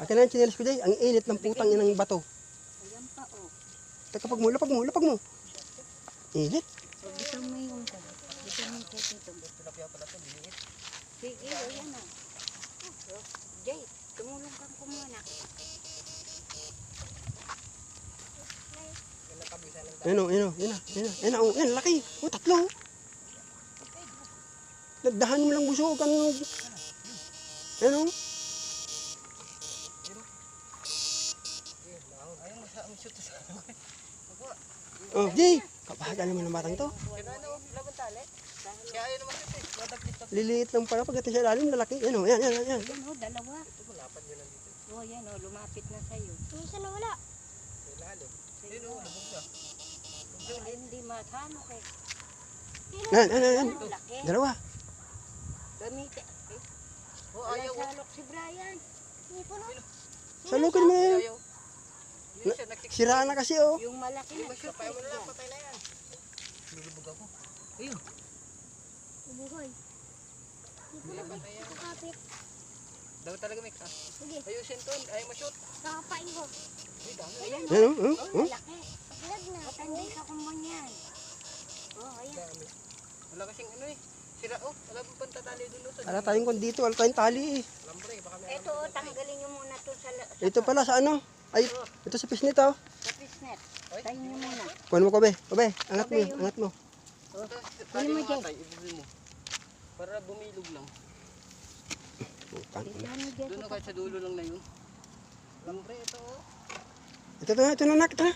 Akin na yung chinelas ko, Jay. Ang init ng putang inang bato. Ayan pa, oh. Teka, lapag mo. Init. Bitang mo yung ka. Bitang mo yung kete ito. Sige, ayan na. Jay, tumulong kang kumuna. Yan, laki. Tatlo. Nagdahan mo lang buso. Yan. Oh, Jay. Kabahaga naman ng batang to. Liliit lang pala pag ito siya lalim, lalaki. Yan. Yan, oh, dalawa. Oh, yan, oh, lumapit na sa'yo. Minsan nawala. Ay, hindi matano kay. Yan. Laki. Dalawa. Gamitin. Walang salok si Brian. Hindi po no. Salukin mo yan. Sira na kasi, oh. Yung malaki na. Patay na yan. Lulubog ako. Ayun. Ubuhoy. Hindi po na. Kakapit. Daw talaga mix ah. Sige. Ayusin to. Ayaw mo shoot. Kakapain ko. Ayan, Yan, oh. oh. Oh, malaki. Lag na. Matandi sa kumbon yan. Oh, ayan. Dami. Wala kasing ano eh. Sira oh. Wala pang pantatali dun sa. Wala tayong dito. Wala tayong tali, eh. Lambre. Baka may Ito, oh, tanggalin nyo muna to sa Ito pala sa ano? Ay, ito sa pisnit, oh. sa pisnet. Tayo nyo muna. Kunin mo ko, be. Angat mo. Tali mo atay. Ibuhin mo. Para bumilog lang. Putang ina. Ano dyan? Doon na kahit sa dulo lang na yun. Lambre ito oh. Ito na, nak. Ito na.